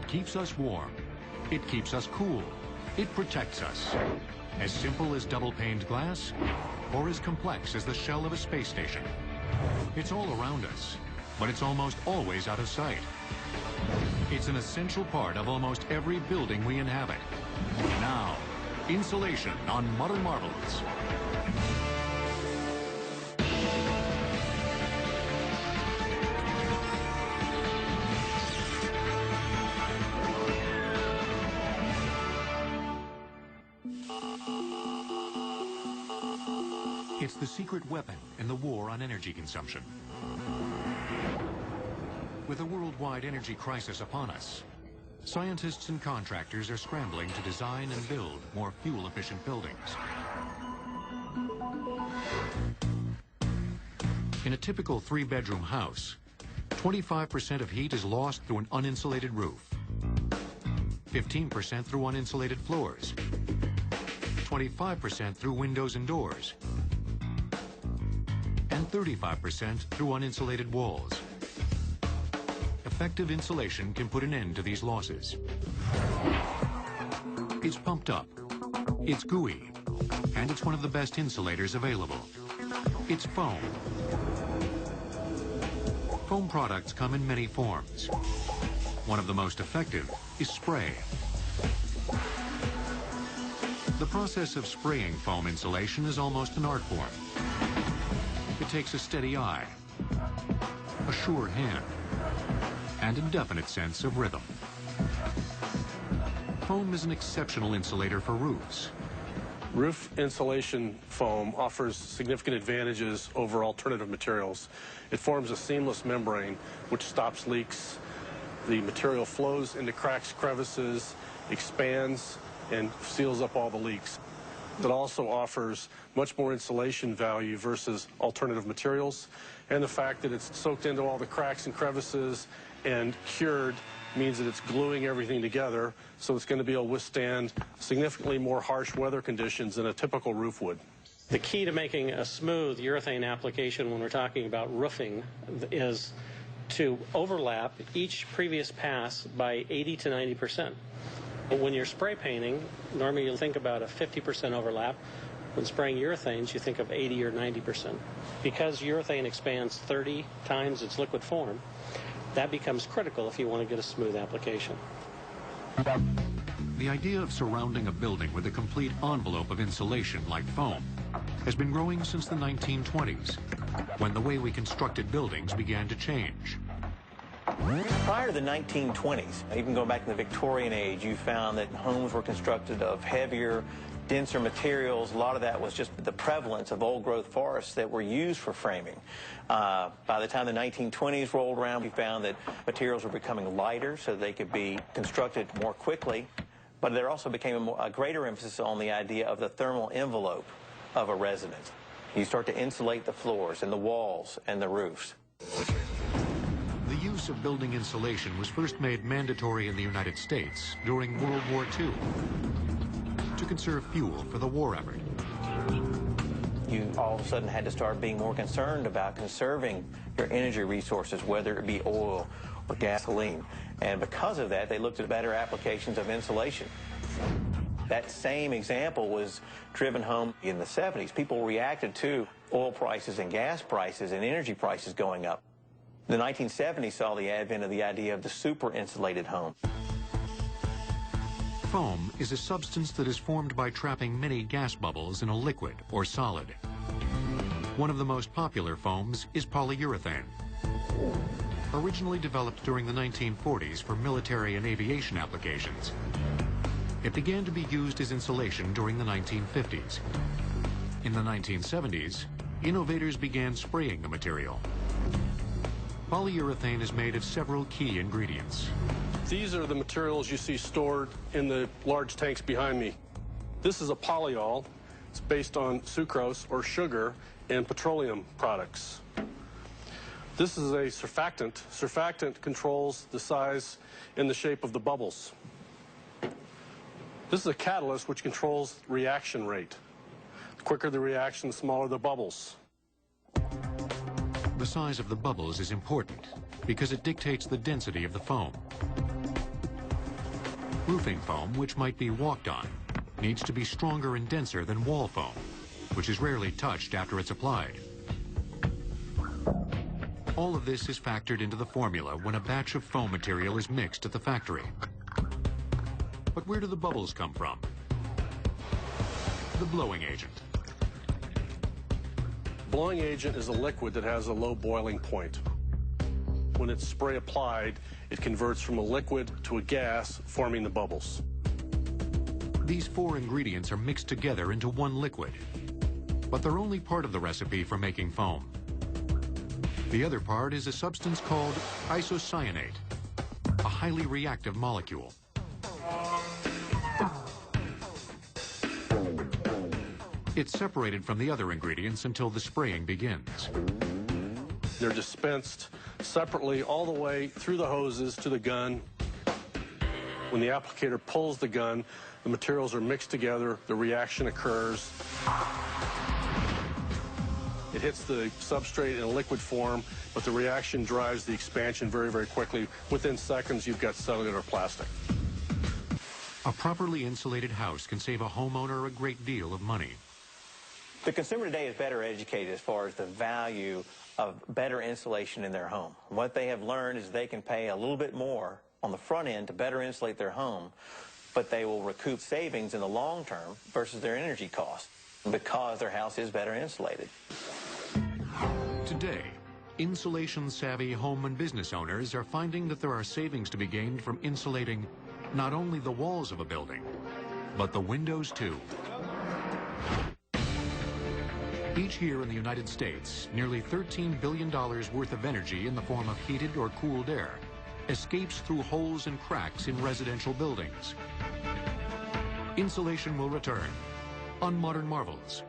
keeps us warm. It keeps us cool. It protects us. As simple as double-paned glass, or as complex as the shell of a space station. It's all around us, but it's almost always out of sight. It's an essential part of almost every building we inhabit. Now, insulation on Modern Marvels. It's the secret weapon in the war on energy consumption. With a worldwide energy crisis upon us, scientists and contractors are scrambling to design and build more fuel-efficient buildings. In a typical 3-bedroom house, 25% of heat is lost through an uninsulated roof, 15% through uninsulated floors, 25% through windows and doors, and 35% through uninsulated walls. Effective insulation can put an end to these losses. It's pumped up, it's gooey, and it's one of the best insulators available. It's foam. Foam products come in many forms. One of the most effective is spray. The process of spraying foam insulation is almost an art form. It takes a steady eye, a sure hand, and a definite sense of rhythm. Foam is an exceptional insulator for roofs. Roof insulation foam offers significant advantages over alternative materials. It forms a seamless membrane which stops leaks. The material flows into cracks, crevices, expands, and seals up all the leaks. It also offers much more insulation value versus alternative materials. And the fact that it's soaked into all the cracks and crevices and cured means that it's gluing everything together, so it's going to be able to withstand significantly more harsh weather conditions than a typical roof would. The key to making a smooth urethane application when we're talking about roofing is to overlap each previous pass by 80 to 90%. But when you're spray painting, normally you'll think about a 50% overlap. When spraying urethanes, you think of 80 or 90%. Because urethane expands 30 times its liquid form, that becomes critical if you want to get a smooth application. The idea of surrounding a building with a complete envelope of insulation like foam has been growing since the 1920s, when the way we constructed buildings began to change. Prior to the 1920s, even going back to the Victorian age, you found that homes were constructed of heavier, denser materials. A lot of that was just the prevalence of old-growth forests that were used for framing. By the time the 1920s rolled around, we found that materials were becoming lighter so they could be constructed more quickly. But there also became a greater emphasis on the idea of the thermal envelope of a residence. You start to insulate the floors and the walls and the roofs. The use of building insulation was first made mandatory in the United States during World War II to conserve fuel for the war effort. You all of a sudden had to start being more concerned about conserving your energy resources, whether it be oil or gasoline. And because of that, they looked at better applications of insulation. That same example was driven home in the 70s. People reacted to oil prices and gas prices and energy prices going up. The 1970s saw the advent of the idea of the super-insulated home. Foam is a substance that is formed by trapping many gas bubbles in a liquid or solid. One of the most popular foams is polyurethane. Originally developed during the 1940s for military and aviation applications, it began to be used as insulation during the 1950s. In the 1970s, innovators began spraying the material. Polyurethane is made of several key ingredients. These are the materials you see stored in the large tanks behind me. This is a polyol. It's based on sucrose or sugar and petroleum products. This is a surfactant. Surfactant controls the size and the shape of the bubbles. This is a catalyst which controls reaction rate. The quicker the reaction, the smaller the bubbles. The size of the bubbles is important because it dictates the density of the foam. Roofing foam, which might be walked on, needs to be stronger and denser than wall foam, which is rarely touched after it's applied. All of this is factored into the formula when a batch of foam material is mixed at the factory. But where do the bubbles come from? The blowing agent. Blowing agent is a liquid that has a low boiling point. When it's spray applied, it converts from a liquid to a gas, forming the bubbles. These four ingredients are mixed together into one liquid, but they're only part of the recipe for making foam. The other part is a substance called isocyanate, a highly reactive molecule. It's separated from the other ingredients until the spraying begins. They're dispensed separately all the way through the hoses to the gun. When the applicator pulls the gun, the materials are mixed together, the reaction occurs. It hits the substrate in a liquid form, but the reaction drives the expansion very, very quickly. Within seconds, you've got cellular plastic. A properly insulated house can save a homeowner a great deal of money. The consumer today is better educated as far as the value of better insulation in their home. What they have learned is they can pay a little bit more on the front end to better insulate their home, but they will recoup savings in the long term versus their energy cost because their house is better insulated. Today, insulation-savvy home and business owners are finding that there are savings to be gained from insulating not only the walls of a building, but the windows too. Each year in the United States, nearly $13 billion worth of energy in the form of heated or cooled air escapes through holes and cracks in residential buildings. Insulation will return on Modern Marvels.